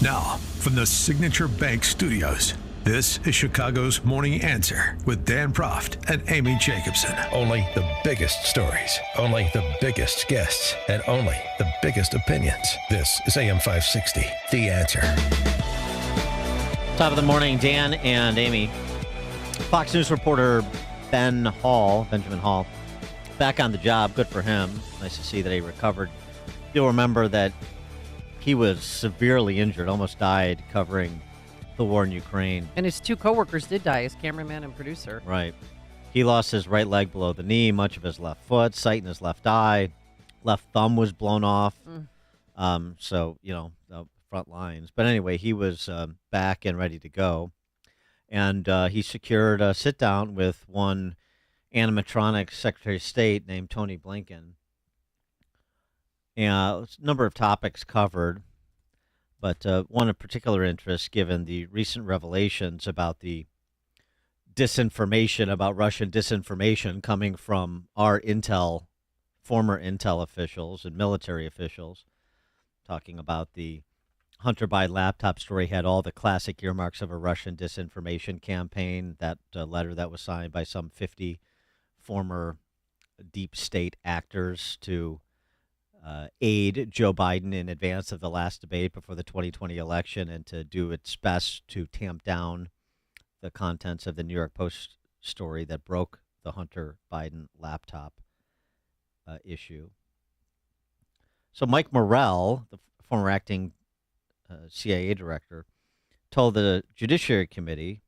Now, from the Signature Bank Studios, this is Chicago's Morning Answer with Dan Proft and Amy Jacobson. Only the biggest stories, only the biggest guests, and only the biggest opinions. This is AM 560, The Answer. Top of the morning, Dan and Amy. Fox News reporter Benjamin Hall, back on the job. Good for him. Nice to see that he recovered. You'll remember that he was severely injured, almost died covering the war in Ukraine. And his two coworkers did die, his cameraman and producer. Right. He lost his right leg below the knee, much of his left foot, sight in his left eye, left thumb was blown off. So, the front lines. But anyway, he was back and ready to go. And he secured a sit-down with one animatronic Secretary of State named Tony Blinken. And a number of topics covered, but one of particular interest given the recent revelations about the disinformation, about Russian disinformation coming from our former Intel officials and military officials, talking about the Hunter Biden laptop story had all the classic earmarks of a Russian disinformation campaign, that letter that was signed by some 50 former deep state actors to aid Joe Biden in advance of the last debate before the 2020 election and to do its best to tamp down the contents of the New York Post story that broke the Hunter Biden laptop issue. So Mike Morrell, the former acting CIA director, told the Judiciary Committee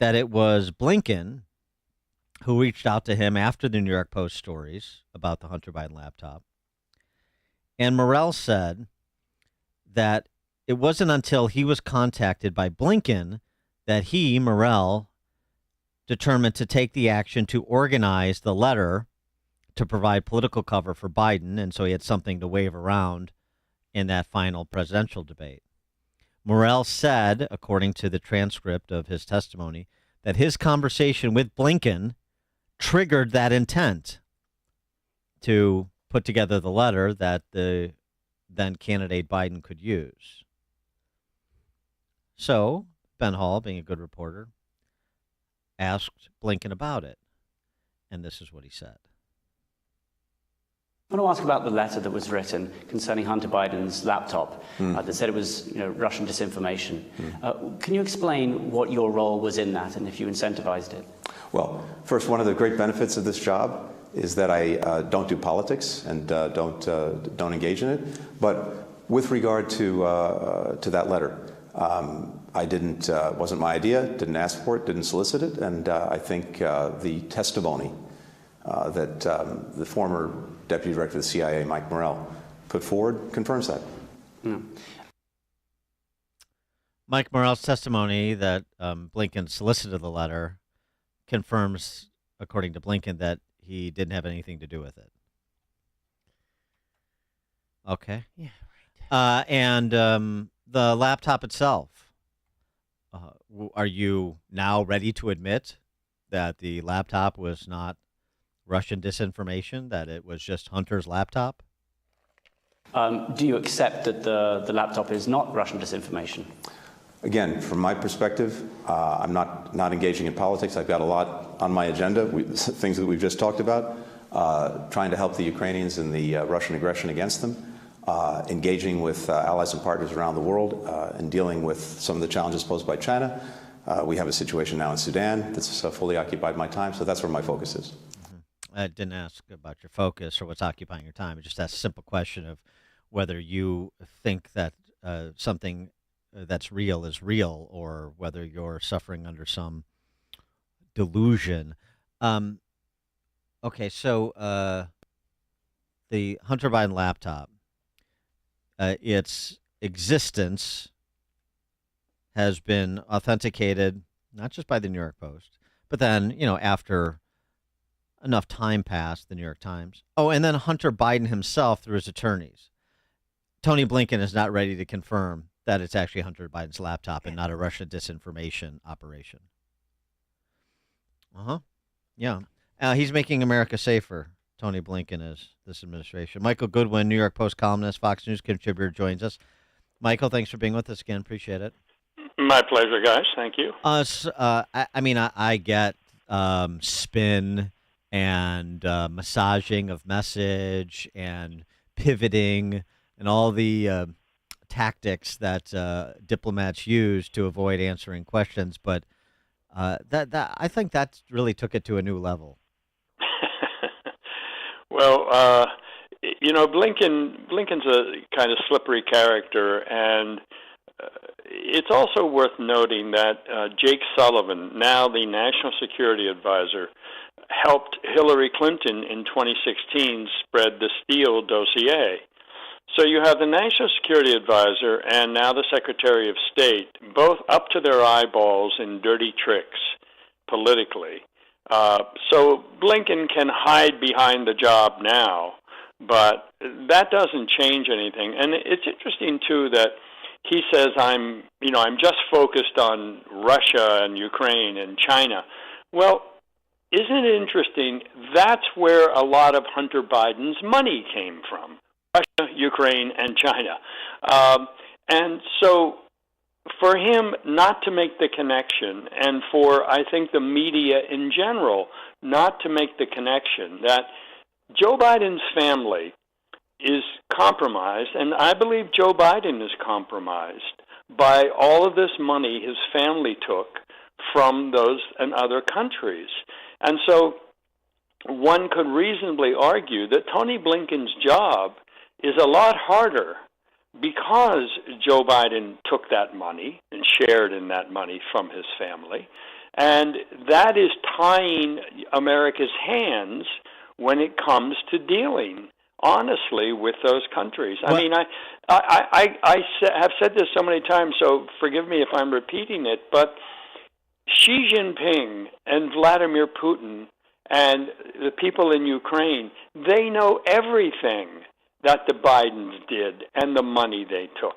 that it was Blinken who reached out to him after the New York Post stories about the Hunter Biden laptop. And Morrell said that it wasn't until he was contacted by Blinken that he, Morrell, determined to take the action to organize the letter to provide political cover for Biden, and so he had something to wave around in that final presidential debate. Morrell said, according to the transcript of his testimony, that his conversation with Blinken triggered that intent to put together the letter that the then candidate Biden could use. So Ben Hall, being a good reporter, asked Blinken about it. And this is what he said. I want to ask about the letter that was written concerning Hunter Biden's laptop that said it was Russian disinformation. Can you explain what your role was in that and if you incentivized it? Well, first, one of the great benefits of this job is that I don't do politics and don't engage in it. But with regard to that letter, I didn't wasn't my idea, didn't ask for it, didn't solicit it, and I think the testimony that the former Deputy Director of the CIA, Mike Morrell, put forward confirms that. Mike Morrell's testimony that Blinken solicited the letter confirms, according to Blinken, that he didn't have anything to do with it. Okay. Yeah, right. And the laptop itself, are you now ready to admit that the laptop was not Russian disinformation, that it was just Hunter's laptop? Do you accept that the laptop is not Russian disinformation? Again, from my perspective, I'm not engaging in politics. I've got a lot on my agenda, things that we've just talked about, trying to help the Ukrainians in the Russian aggression against them, engaging with allies and partners around the world, and dealing with some of the challenges posed by China. We have a situation now in Sudan that's fully occupied my time, so that's where my focus is. I didn't ask about your focus or what's occupying your time. I just asked a simple question of whether you think that something that's real is real, or whether you're suffering under some delusion. Okay, so the Hunter Biden laptop, its existence has been authenticated not just by the New York Post, but then, after enough time passed, the New York Times. Oh, and then Hunter Biden himself through his attorneys. Tony Blinken is not ready to confirm that it's actually Hunter Biden's laptop and not a Russian disinformation operation. Yeah. He's making America safer, Tony Blinken is, this administration. Michael Goodwin, New York Post columnist, Fox News contributor, joins us. Michael, thanks for being with us again. Appreciate it. My pleasure, guys. Thank you. I get spin and massaging of message and pivoting and all the tactics that diplomats use to avoid answering questions, but that I think that really took it to a new level. Well, Blinken's a kind of slippery character, and it's also worth noting that Jake Sullivan, now the National Security Advisor, helped Hillary Clinton in 2016 spread the Steele dossier. So you have the National Security Advisor and now the Secretary of State, both up to their eyeballs in dirty tricks politically. So Blinken can hide behind the job now, but that doesn't change anything. And it's interesting, too, that he says, I'm just focused on Russia and Ukraine and China. Well, isn't it interesting? That's where a lot of Hunter Biden's money came from. Russia, Ukraine, and China. And so for him not to make the connection, and for, I think, the media in general not to make the connection that Joe Biden's family is compromised, and I believe Joe Biden is compromised by all of this money his family took from those and other countries. And so one could reasonably argue that Tony Blinken's job is a lot harder because Joe Biden took that money and shared in that money from his family. And that is tying America's hands when it comes to dealing honestly with those countries. I mean, I have said this so many times, so forgive me if I'm repeating it, but Xi Jinping and Vladimir Putin and the people in Ukraine, they know everything that the Bidens did and the money they took.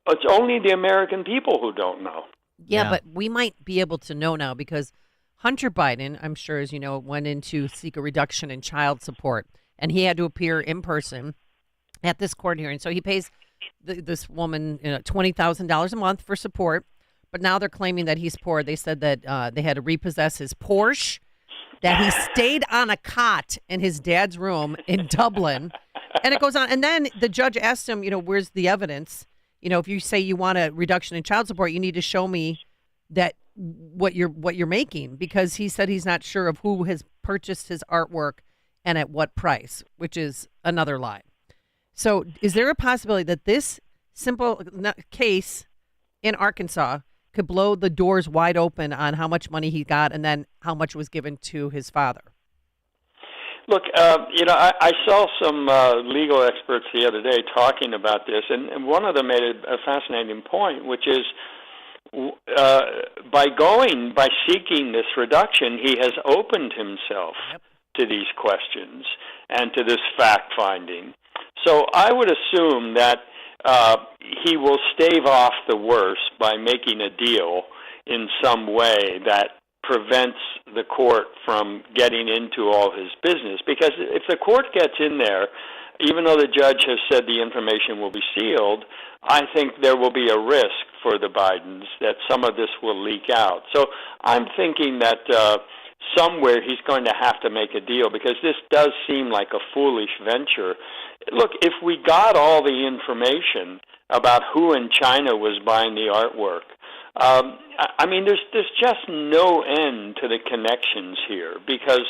It's only the American people who don't know. Yeah, but we might be able to know now because Hunter Biden, I'm sure, as you know, went in to seek a reduction in child support, and he had to appear in person at this court hearing. So he pays this woman $20,000 a month for support, but now they're claiming that he's poor. They said that they had to repossess his Porsche, that he stayed on a cot in his dad's room in Dublin, and it goes on. And then the judge asked him, where's the evidence? If you say you want a reduction in child support, you need to show me that what you're making, because he said he's not sure of who has purchased his artwork and at what price, which is another lie. So is there a possibility that this simple case in Arkansas could blow the doors wide open on how much money he got and then how much was given to his father? Look, I saw some legal experts the other day talking about this, and one of them made a fascinating point, which is by seeking this reduction, he has opened himself to these questions and to this fact-finding. So I would assume that he will stave off the worst by making a deal in some way that prevents the court from getting into all his business. Because if the court gets in there, even though the judge has said the information will be sealed, I think there will be a risk for the Bidens that some of this will leak out. So I'm thinking that somewhere he's going to have to make a deal, because this does seem like a foolish venture. Look, if we got all the information about who in China was buying the artwork, I mean, there's just no end to the connections here, because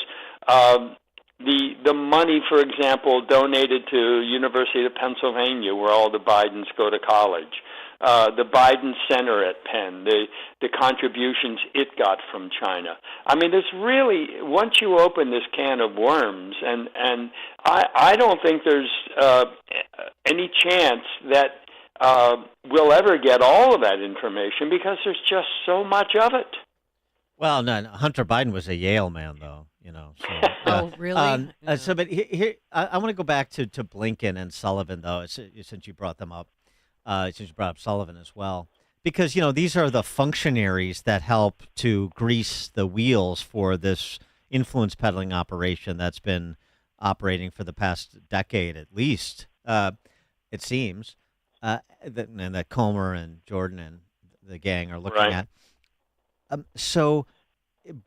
the money, for example, donated to University of Pennsylvania, where all the Bidens go to college, the Biden Center at Penn, the contributions it got from China. I mean, there's really, once you open this can of worms, and I don't think there's any chance that we'll ever get all of that information, because there's just so much of it. Well, no, Hunter Biden was a Yale man, though. So, oh, really? But here, I want to go back to Blinken and Sullivan, though, since you brought them up. Since you brought up Sullivan as well, because these are the functionaries that help to grease the wheels for this influence peddling operation that's been operating for the past decade at least. It seems. and that Comer and Jordan and the gang are looking Right. at. So,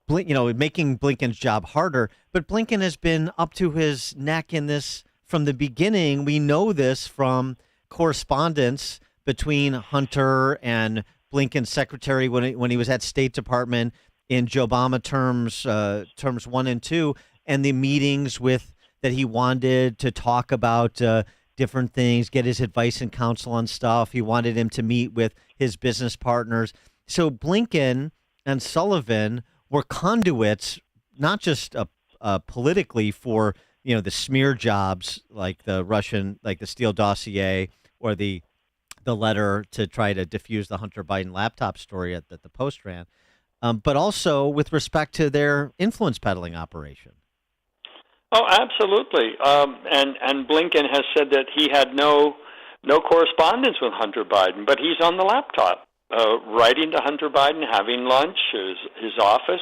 making Blinken's job harder, but Blinken has been up to his neck in this from the beginning. We know this from correspondence between Hunter and Blinken's secretary when he was at State Department in Joe Obama terms 1 and 2, and the meetings that he wanted to talk about different things, get his advice and counsel on stuff. He wanted him to meet with his business partners. So Blinken and Sullivan were conduits, not just politically for the smear jobs like the Steele dossier or the letter to try to diffuse the Hunter Biden laptop story that the Post ran, but also with respect to their influence peddling operation. Oh, absolutely. And Blinken has said that he had no correspondence with Hunter Biden, but he's on the laptop, writing to Hunter Biden, having lunch, his office.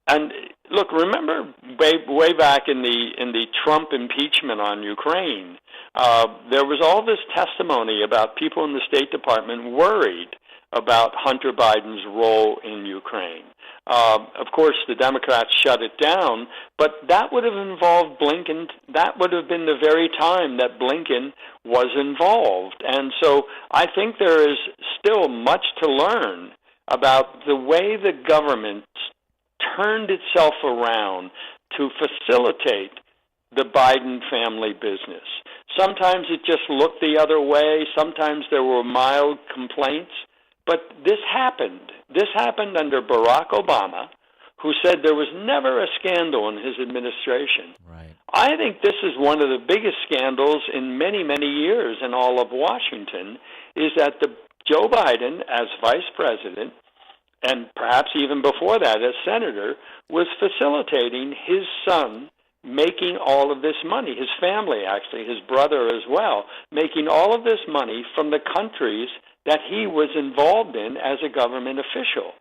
And look, remember way back in the Trump impeachment on Ukraine, there was all this testimony about people in the State Department worried about Hunter Biden's role in Ukraine. Of course, the Democrats shut it down, but that would have involved Blinken. That would have been the very time that Blinken was involved. And so I think there is still much to learn about the way the government turned itself around to facilitate the Biden family business. Sometimes it just looked the other way. Sometimes there were mild complaints. But this happened. This happened under Barack Obama, who said there was never a scandal in his administration. Right. I think this is one of the biggest scandals in many, many years in all of Washington, is that Joe Biden, as vice president, and perhaps even before that as senator, was facilitating his son making all of this money, his family actually, his brother as well, making all of this money from the countries that he was involved in as a government official.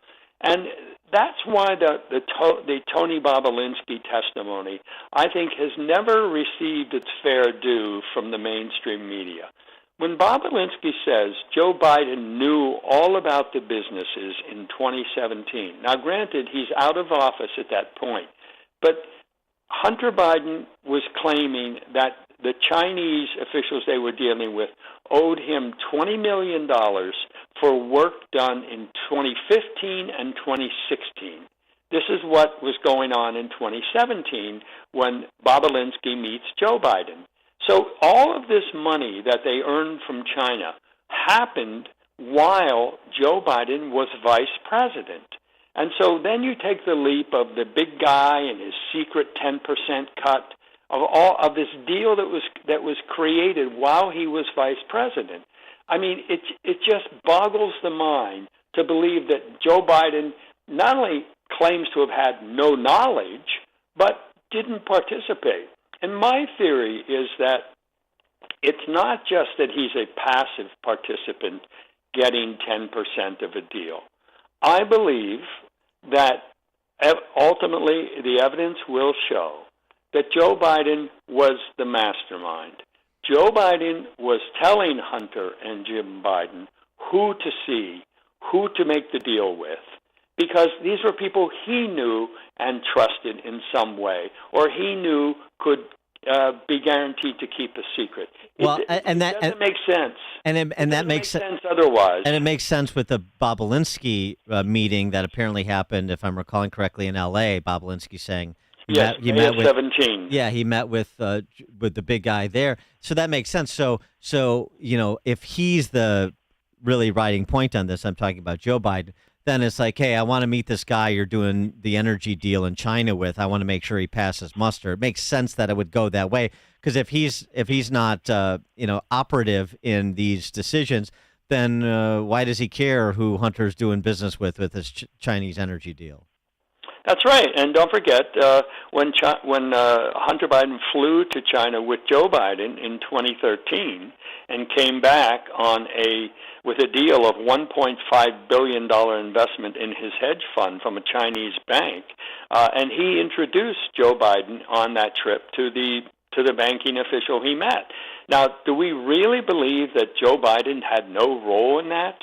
And that's why the Tony Bobolinsky testimony, I think, has never received its fair due from the mainstream media. When Bobolinsky says Joe Biden knew all about the businesses in 2017, now granted, he's out of office at that point, but Hunter Biden was claiming that the Chinese officials they were dealing with owed him $20 million for work done in 2015 and 2016. This is what was going on in 2017 when Bobolinsky meets Joe Biden. So all of this money that they earned from China happened while Joe Biden was vice president. And so then you take the leap of the big guy and his secret 10% cut of all of this deal that was created while he was vice president. I mean, it just boggles the mind to believe that Joe Biden not only claims to have had no knowledge, but didn't participate. And my theory is that it's not just that he's a passive participant getting 10% of a deal. I believe that ultimately the evidence will show that Joe Biden was the mastermind. Joe Biden was telling Hunter and Jim Biden who to see, who to make the deal with, because these were people he knew and trusted in some way, or he knew could be guaranteed to keep a secret. It doesn't make sense. And that makes sense otherwise. And it makes sense with the Bobolinsky meeting that apparently happened, if I'm recalling correctly, in L.A. Bobolinsky saying he met with 17. Yeah, he met with the big guy there. So that makes sense. So if he's the really riding point on this, I'm talking about Joe Biden. Then it's like, hey, I want to meet this guy you're doing the energy deal in China with. I want to make sure he passes muster. It makes sense that it would go that way, because if he's not operative in these decisions, then why does he care who Hunter's doing business with his Chinese energy deal? That's right, and don't forget when Hunter Biden flew to China with Joe Biden in 2013 and came back with a deal of $1.5 billion investment in his hedge fund from a Chinese bank, and he introduced Joe Biden on that trip to the banking official he met. Now, do we really believe that Joe Biden had no role in that?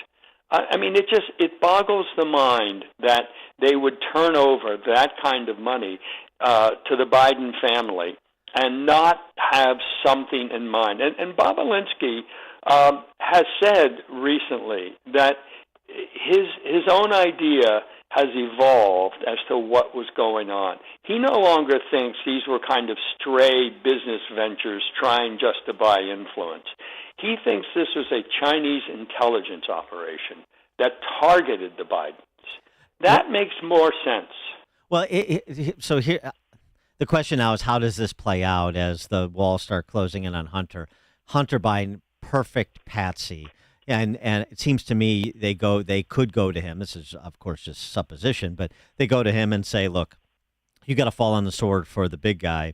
I mean, it boggles the mind that they would turn over that kind of money to the Biden family and not have something in mind. And Bob Alinsky has said recently that his own idea has evolved as to what was going on. He no longer thinks these were kind of stray business ventures trying just to buy influence. He thinks this was a Chinese intelligence operation that targeted the Bidens. That makes more sense. Well, so here, the question now is, how does this play out as the walls start closing in on Hunter Biden, perfect patsy. And it seems to me they could go to him. This is, of course, just supposition, but they go to him and say, look, you got to fall on the sword for the big guy.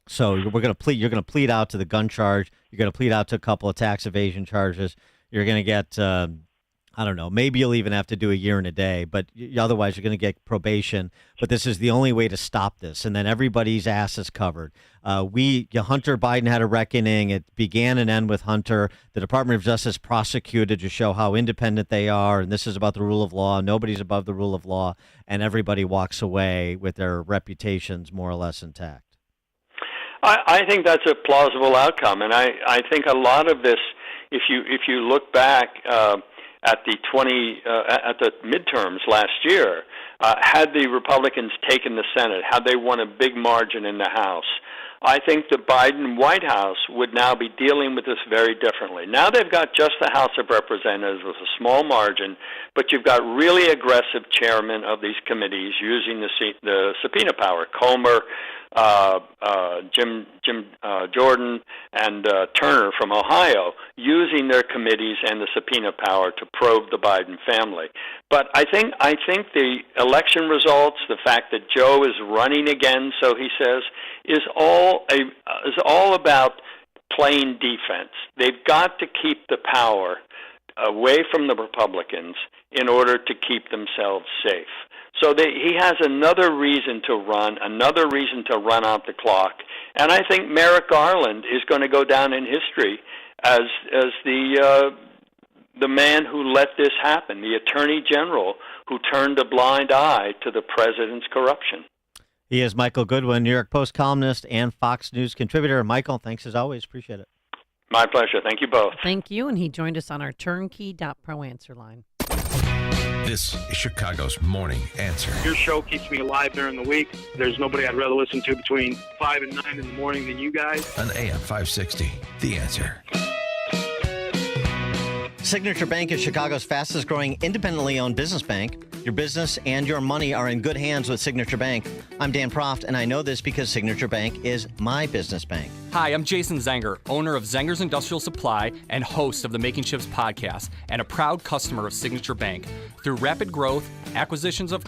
So you're going to plead out to the gun charge. You're going to plead out to a couple of tax evasion charges. You're going to get, I don't know, maybe you'll even have to do a year and a day, but otherwise you're going to get probation. But this is the only way to stop this. And then everybody's ass is covered. Hunter Biden had a reckoning. It began and ended with Hunter. The Department of Justice prosecuted to show how independent they are. And this is about the rule of law. Nobody's above the rule of law. And everybody walks away with their reputations more or less intact. I think that's a plausible outcome. And I think a lot of this, if you look back at the midterms last year, had the Republicans taken the Senate, had they won a big margin in the House, I think the Biden White House would now be dealing with this very differently. Now they've got just the House of Representatives with a small margin, but you've got really aggressive chairmen of these committees using the subpoena power. Comer, Jim Jordan, and Turner from Ohio, using their committees and the subpoena power to probe the Biden family. But I think the election results, the fact that Joe is running again, so he says, is all about playing defense. They've got to keep the power away from the Republicans in order to keep themselves safe. So he has another reason to run out the clock. And I think Merrick Garland is going to go down in history as the man who let this happen, the Attorney General who turned a blind eye to the president's corruption. He is Michael Goodwin, New York Post columnist and Fox News contributor. Michael, thanks as always. Appreciate it. My pleasure. Thank you both. Thank you. And he joined us on our turnkey.pro answer line. This is Chicago's Morning Answer. Your show keeps me alive during the week. There's nobody I'd rather listen to between 5 and 9 in the morning than you guys. On AM 560, The Answer. Signature Bank is Chicago's fastest growing independently owned business bank. Your business and your money are in good hands with Signature Bank. I'm Dan Proft, and I know this because Signature Bank is my business bank. Hi, I'm Jason Zenger, owner of Zenger's Industrial Supply and host of the Making Chips podcast, and a proud customer of Signature Bank. Through rapid growth, acquisitions of